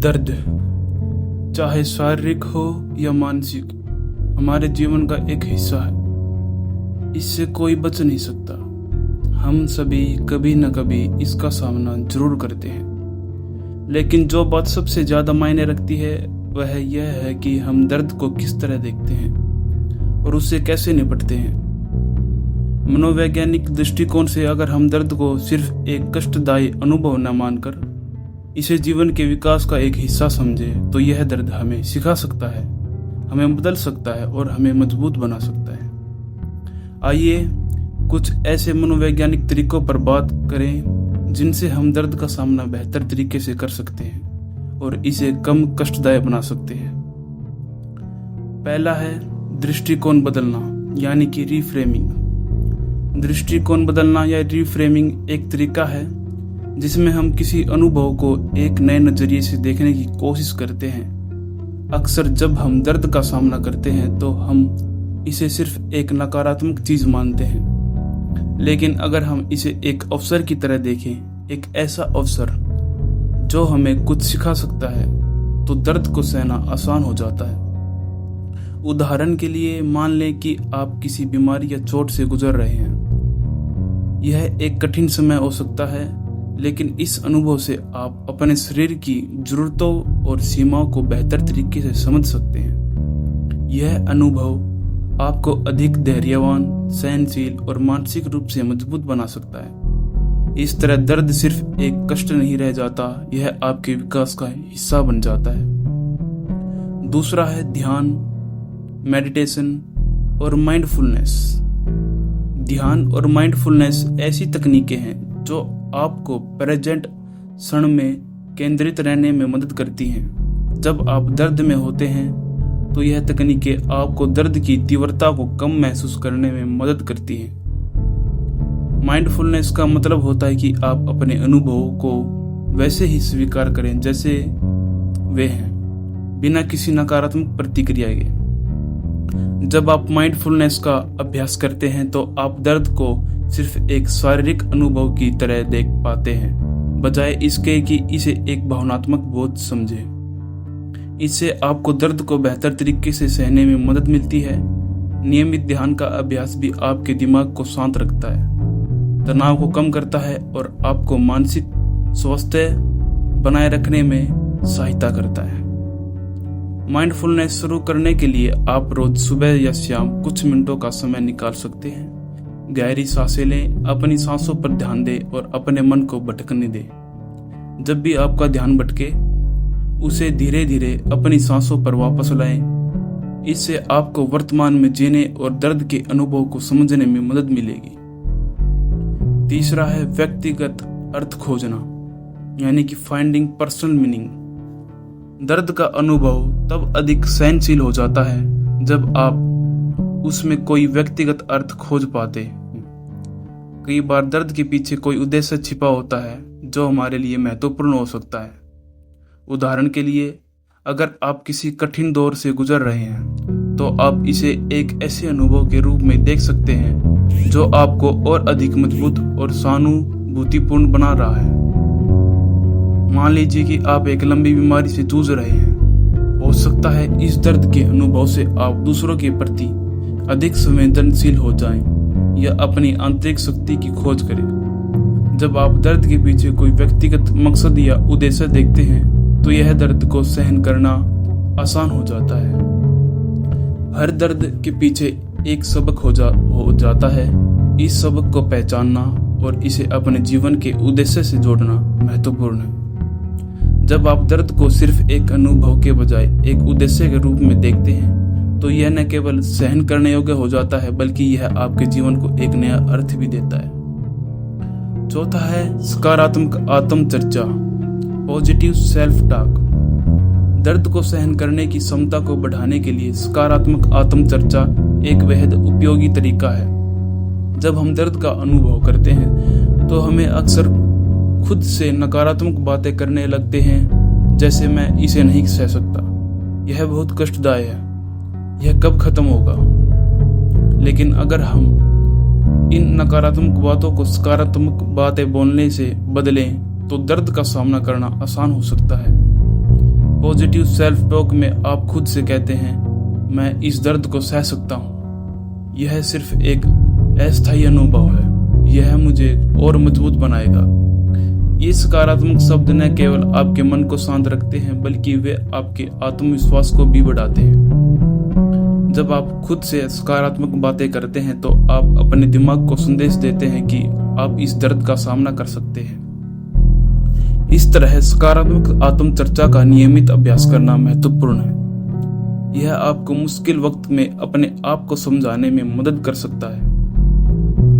दर्द, चाहे शारीरिक हो या मानसिक, हमारे जीवन का एक हिस्सा है। इससे कोई बच नहीं सकता। हम सभी कभी न कभी इसका सामना जरूर करते हैं। लेकिन जो बात सबसे ज्यादा मायने रखती है वह यह है कि हम दर्द को किस तरह देखते हैं और उससे कैसे निपटते हैं। मनोवैज्ञानिक दृष्टिकोण से अगर हम दर्द को सिर्फ एक कष्टदायी अनुभव न मानकर इसे जीवन के विकास का एक हिस्सा समझे तो यह दर्द हमें सिखा सकता है, हमें बदल सकता है और हमें मजबूत बना सकता है। आइए कुछ ऐसे मनोवैज्ञानिक तरीकों पर बात करें जिनसे हम दर्द का सामना बेहतर तरीके से कर सकते हैं और इसे कम कष्टदायक बना सकते हैं। पहला है दृष्टिकोण बदलना, यानी कि रीफ्रेमिंग। दृष्टिकोण बदलना या रीफ्रेमिंग एक तरीका है जिसमें हम किसी अनुभव को एक नए नजरिए से देखने की कोशिश करते हैं। अक्सर जब हम दर्द का सामना करते हैं तो हम इसे सिर्फ एक नकारात्मक चीज मानते हैं, लेकिन अगर हम इसे एक अवसर की तरह देखें, एक ऐसा अवसर जो हमें कुछ सिखा सकता है, तो दर्द को सहना आसान हो जाता है। उदाहरण के लिए मान लें कि आप किसी बीमारी या चोट से गुजर रहे हैं। यह एक कठिन समय हो सकता है, लेकिन इस अनुभव से आप अपने शरीर की जरूरतों और सीमाओं को बेहतर तरीके से समझ सकते हैं। यह अनुभव आपको अधिक धैर्यवान, सहनशील और मानसिक रूप से मजबूत बना सकता है। इस तरह दर्द सिर्फ एक कष्ट नहीं रह जाता, यह आपके विकास का हिस्सा बन जाता है। दूसरा है ध्यान, मेडिटेशन और माइंडफुलनेस। ध्यान और माइंडफुलनेस ऐसी तकनीकें हैं जो आपको प्रेजेंट क्षण में केंद्रित रहने में मदद करती हैं। जब आप दर्द में होते हैं तो यह तकनीकें आपको दर्द की तीव्रता को कम महसूस करने में मदद करती हैं। माइंडफुलनेस का मतलब होता है कि आप अपने अनुभवों को वैसे ही स्वीकार करें जैसे वे हैं, बिना किसी नकारात्मक प्रतिक्रिया के। जब आप माइंडफुलनेस का अभ्यास करते हैं तो आप दर्द को सिर्फ एक शारीरिक अनुभव की तरह देख पाते हैं, बजाय इसके कि इसे एक भावनात्मक बोझ समझें। इससे आपको दर्द को बेहतर तरीके से सहने में मदद मिलती है। नियमित ध्यान का अभ्यास भी आपके दिमाग को शांत रखता है, तनाव को कम करता है और आपको मानसिक स्वास्थ्य बनाए रखने में सहायता करता है। माइंडफुलनेस शुरू करने के लिए आप रोज सुबह या शाम कुछ मिनटों का समय निकाल सकते हैं। गहरी सांसें लें, अपनी सांसों पर ध्यान दें और अपने मन को भटकने दें। जब भी आपका ध्यान भटके, उसे धीरे धीरे अपनी सांसों पर वापस लाएं। इससे आपको वर्तमान में जीने और दर्द के अनुभव को समझने में मदद मिलेगी। तीसरा है व्यक्तिगत अर्थ खोजना, यानी कि फाइंडिंग पर्सनल मीनिंग। दर्द का अनुभव तब अधिक सहनशील हो जाता है जब आप उसमें कोई व्यक्तिगत अर्थ खोज पाते हैं। कई बार दर्द के पीछे कोई उद्देश्य छिपा होता है जो हमारे लिए महत्वपूर्ण हो सकता है। उदाहरण के लिए, अगर आप किसी कठिन दौर से गुजर रहे हैं तो आप इसे एक ऐसे अनुभव के रूप में देख सकते हैं जो आपको और अधिक मजबूत और सहानुभूतिपूर्ण बना रहा है। मान लीजिए कि आप एक लंबी बीमारी से जूझ रहे हैं। हो सकता है इस दर्द के अनुभव से आप दूसरों के प्रति अधिक संवेदनशील हो जाएं या अपनी आंतरिक शक्ति की खोज करें। जब आप दर्द के पीछे कोई व्यक्तिगत मकसद या उद्देश्य देखते हैं तो यह दर्द को सहन करना आसान हो जाता है। हर दर्द के पीछे एक सबक हो जाता है। इस सबक को पहचानना और इसे अपने जीवन के उद्देश्य से जोड़ना महत्वपूर्ण है। जब आप दर्द को सिर्फ एक अनुभव के बजाय एक उद्देश्य के रूप में देखते हैं तो यह न केवल सहन करने योग्य हो जाता है बल्कि यह आपके जीवन को एक नया अर्थ भी देता है। चौथा है सकारात्मक आत्मचर्चा, पॉजिटिव सेल्फ टॉक। दर्द को सहन करने की क्षमता को बढ़ाने के लिए सकारात्मक आत्मचर्चा एक बेहद उपयोगी तरीका है। जब हम दर्द का अनुभव करते हैं तो हमें अक्सर खुद से नकारात्मक बातें करने लगते हैं, जैसे मैं इसे नहीं सह सकता, यह बहुत कष्टदायक है, यह कब खत्म होगा। लेकिन अगर हम इन नकारात्मक बातों को सकारात्मक बातें बोलने से बदलें तो दर्द का सामना करना आसान हो सकता है। पॉजिटिव सेल्फ टॉक में आप खुद से कहते हैं, मैं इस दर्द को सह सकता हूँ। यह सिर्फ एक अस्थायी अनुभव है, यह मुझे और मजबूत बनाएगा। ये सकारात्मक शब्द न केवल आपके मन को शांत रखते हैं, बल्कि वे आपके आत्मविश्वास को भी बढ़ाते हैं। जब आप खुद से सकारात्मक बातें करते हैं तो आप अपने दिमाग को संदेश देते हैं कि आप इस दर्द का सामना कर सकते हैं। इस तरह सकारात्मक आत्मचर्चा का नियमित अभ्यास करना महत्वपूर्ण है। यह आपको मुश्किल वक्त में अपने आप को समझाने में मदद कर सकता है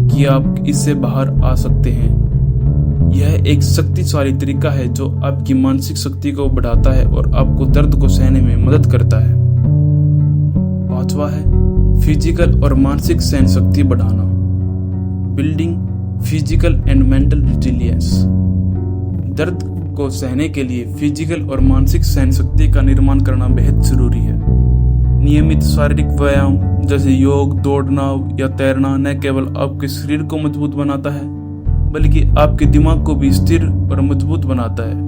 कि आप इससे बाहर आ सकते हैं। यह एक शक्तिशाली तरीका है जो आपकी मानसिक शक्ति को बढ़ाता है और आपको दर्द को सहने में मदद करता है। 5वां है फिजिकल और मानसिक सहन शक्ति बढ़ाना, building physical and mental resilience. दर्द को सहने के लिए फिजिकल और मानसिक सहन शक्ति का निर्माण करना बेहद जरूरी है। नियमित शारीरिक व्यायाम जैसे योग, दौड़ना या तैरना न केवल आपके शरीर को मजबूत बनाता है, बल्कि आपके दिमाग को भी स्थिर और मजबूत बनाता है।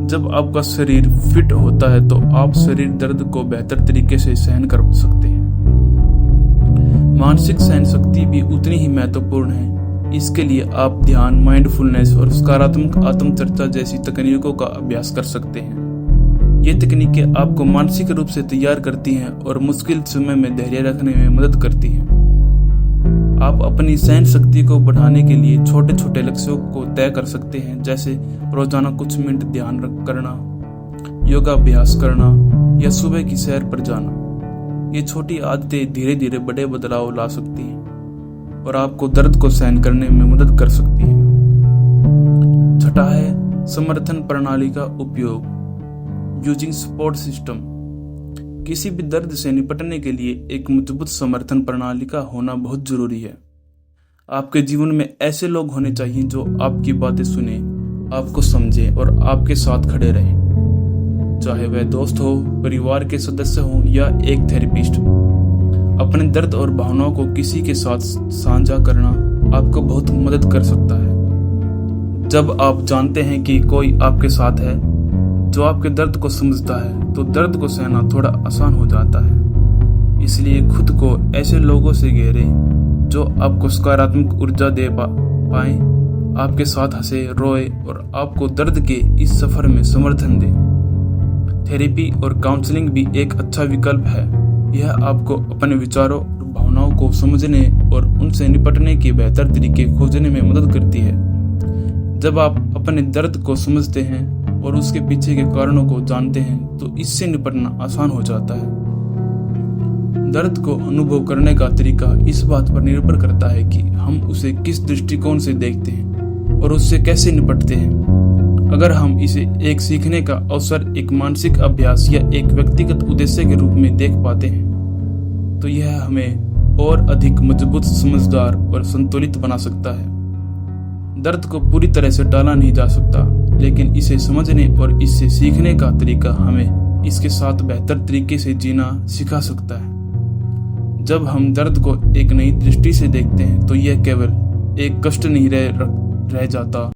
जब आपका शरीर फिट होता है तो आप शरीर दर्द को बेहतर तरीके से सहन कर सकते हैं। मानसिक सहन शक्ति भी उतनी ही महत्वपूर्ण है। इसके लिए आप ध्यान, माइंडफुलनेस और सकारात्मक आत्मचर्चा जैसी तकनीकों का अभ्यास कर सकते हैं। ये तकनीकें आपको मानसिक रूप से तैयार करती हैं और मुश्किल समय में धैर्य रखने में मदद करती हैं। आप अपनी सहन शक्ति को बढ़ाने के लिए छोटे छोटे लक्ष्यों को तय कर सकते हैं, जैसे रोजाना कुछ मिनट ध्यान करना, योगाभ्यास करना या सुबह की सैर पर जाना। ये छोटी आदतें धीरे धीरे बड़े बदलाव ला सकती हैं और आपको दर्द को सहन करने में मदद कर सकती हैं। 6वां है समर्थन प्रणाली का उपयोग, यूजिंग सपोर्ट सिस्टम। किसी भी दर्द से निपटने के लिए एक मजबूत समर्थन प्रणाली का होना बहुत जरूरी है। आपके जीवन में ऐसे लोग होने चाहिए जो आपकी बातें सुने, आपको समझे और आपके साथ खड़े रहें, चाहे वह दोस्त हो, परिवार के सदस्य हो या एक थेरेपिस्ट। अपने दर्द और भावनाओं को किसी के साथ साझा करना आपको बहुत मदद कर सकता है। जब आप जानते हैं कि कोई आपके साथ है जो आपके दर्द को समझता है, तो दर्द को सहना थोड़ा आसान हो जाता है। इसलिए खुद को ऐसे लोगों से घेरें जो आपको सकारात्मक ऊर्जा दे पाए, आपके साथ हंसे, रोए और आपको दर्द के इस सफर में समर्थन दे। थेरेपी और काउंसलिंग भी एक अच्छा विकल्प है। यह आपको अपने विचारों और भावनाओं को समझने और उनसे निपटने के बेहतर तरीके खोजने में मदद करती है। जब आप अपने दर्द को समझते हैं और उसके पीछे के कारणों को जानते हैं तो इससे निपटना आसान हो जाता है। दर्द को अनुभव करने का तरीका इस बात पर निर्भर करता है कि हम उसे किस दृष्टिकोण से देखते हैं और उससे कैसे निपटते हैं। अगर हम इसे एक सीखने का अवसर, एक मानसिक अभ्यास या एक व्यक्तिगत उद्देश्य के रूप में देख पाते हैं तो यह हमें और अधिक मजबूत, समझदार और संतुलित बना सकता है। दर्द को पूरी तरह से टाला नहीं जा सकता, लेकिन इसे समझने और इससे सीखने का तरीका हमें इसके साथ बेहतर तरीके से जीना सिखा सकता है। जब हम दर्द को एक नई दृष्टि से देखते हैं तो यह केवल एक कष्ट नहीं रह जाता,